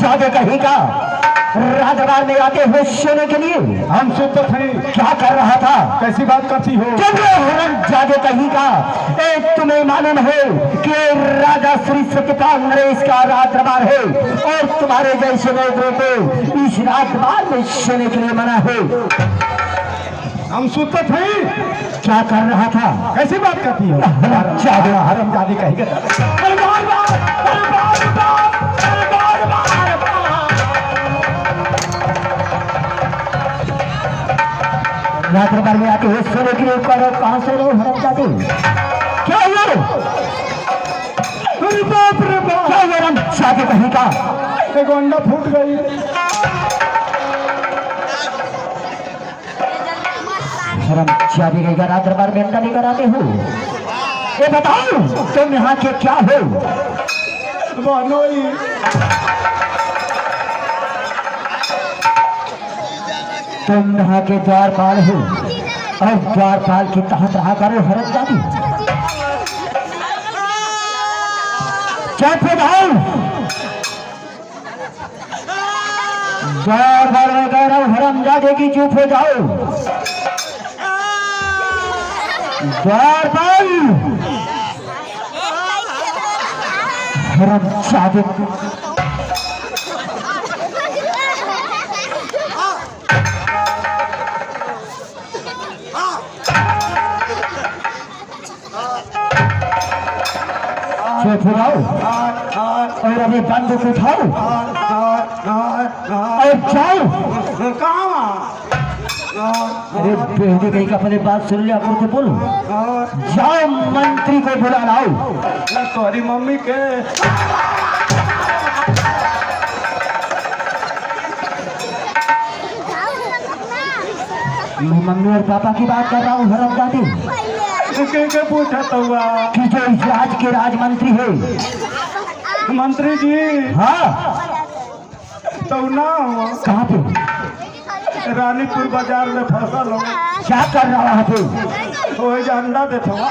जादे कहीं का राजदरबार में आते हुए सोने के लिए हम सुनते थे। क्या कर रहा था? कैसी बात करती हो? जादे कहीं का तुम्हें मालूम है कि राजा श्री सत्यपाल नरेश का राजदरबार है और तुम्हारे जैसे लोगों को इस राजदरबार में सोने के लिए मना है। हम सुनते थे। क्या कर रहा था? कैसी बात करती हो? हरामजादी कहेगा। राजदरबार में आके सोने के लिए कहां से रहे हरामजादी? क्या ये? बाप रे बाप! क्या ये हरामजादी कहीं का? एक अंडा फूट गई। हरामजादी कहीं का राजदरबार में अंडा लेकर आते हो? ये बताओ तुम यहाँ के क्या हो? बनोई। तुम यहाँ के द्वारपाल हो और द्वारपाल के तहत रहा करो हरामजादी। चुप हो जाओ। द्वारपाल में कह रहा हूँ हरामजादे की चुप हो जाओ। द्वारपाल हरामजादे चुप हो जाओ और अभी बंदूक उठाओ और जाओ। अरे बेहद कहीं का अपने बात सुन लिया करके बोलो। जाओ मंत्री को बुला लाओ। तुम्हारी मम्मी के मम्मी और पापा की बात कर रहा हूँ हरामजादी। के पूछा तो कि जो इस राज के राजमंत्री है। मंत्री जी। हाँ तो ना हो कहाँ पे? रानीपुर बाजार में फसल हो। क्या कर रहा वहाँ पे? वही अंडा देता हुआ।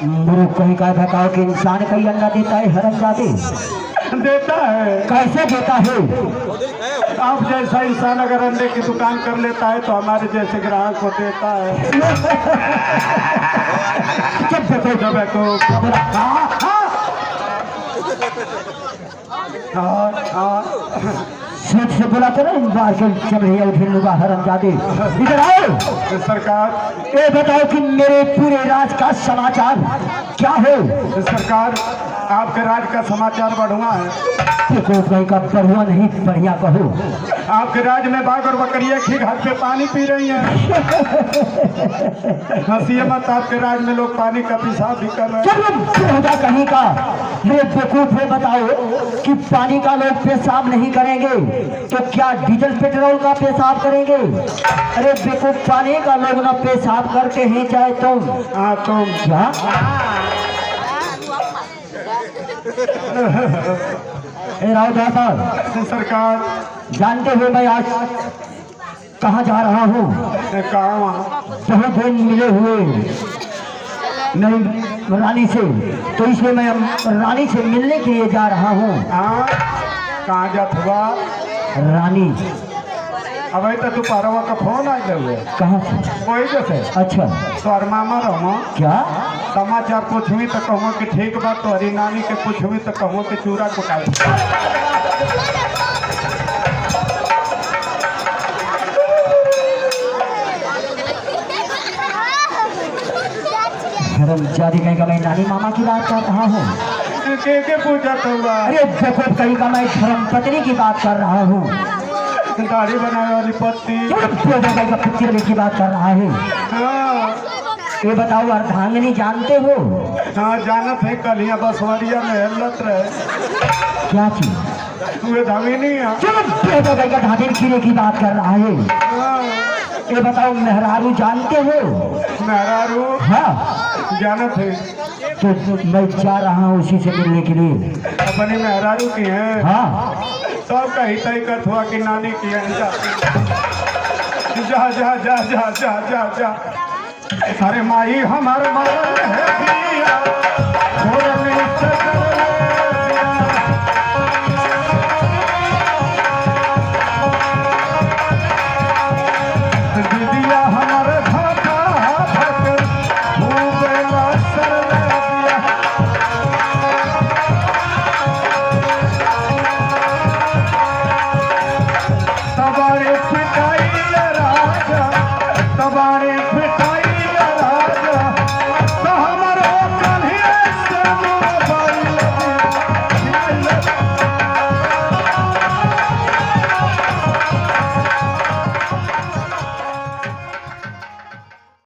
मुर्ख कहीं का बताओ कि इंसान कई अंडा देता है हरामजादी? देता है। कैसे देता है? आप जैसा इंसान अगर अंडे की दुकान कर लेता है तो हमारे जैसे ग्राहक को देता है। जब देखो जब को सेठ से बोला तो नहीं बार के चल रही है फिर लुगा हरामजादी। इधर आओ। सरकार ये बताओ कि मेरे पूरे राज का समाचार क्या है? सरकार आपके राज का समाचार बढ़ुआ है। कहीं का बढ़ुआ नहीं बढ़िया कहो। आपके राज में बाघ और बकरियां एक ही घाट पे पानी पी रही हैं। हंसिए मत, आपके राज में लोग पानी का पेशाब भी कर रहे हैं। कहीं का ये बेवकूफ है। बताओ कि पानी का लोग पेशाब नहीं करेंगे तो क्या डीजल पेट्रोल का पेशाब करेंगे? अरे बेवकूफ, पानी का लोग ना पेशाब करके ही जाए तुम। हाँ तुम क्या? राव सरकार जानते हुए मैं आज कहाँ जा रहा हूँ? कहाँ? बहुत दिन मिले हुए मेरी रानी से, तो इसलिए मैं रानी से मिलने के लिए जा रहा हूँ। कहाँ जात हुआ? रानी अब तो पारवा का फोन आ गए। कहाँ से? वही जैसे। अच्छा तोहर मामा रहो क्या समाचार पूछवी तो कहूँ कि ठीक बात, तोहरी नानी के पूछवी तो कहूँ कि चूड़ा कुटाई। हरामजादी कहीं का मैं नानी मामा की बात कर रहा हूँ। के पूछा तो हुआ? अरे देखो कहीं का मैं धर्मपत्नी की बात कर रहा हूँ। दाढ़ी बनाने वाली पत्नी की बात कर रहा है। ये बताओ अर्धांगिनी जानते हो? हाँ जानत है। कल यहाँ बसवरिया में हेलत रहे। क्या चीज? वे धामिनी धागिन खीरे की बात कर रहा है। ये बताओ मेहरारू जानते हो? मेहरारू? हाँ जानत है। तो मैं जा रहा हूँ उसी से मिलने के लिए। अपनी मेहरारू की है? हाँ सब का हित कथ हुआ कि नानी की है। जा जा जा जा जा जा जा जा। अरे माई हमार मरल है पिया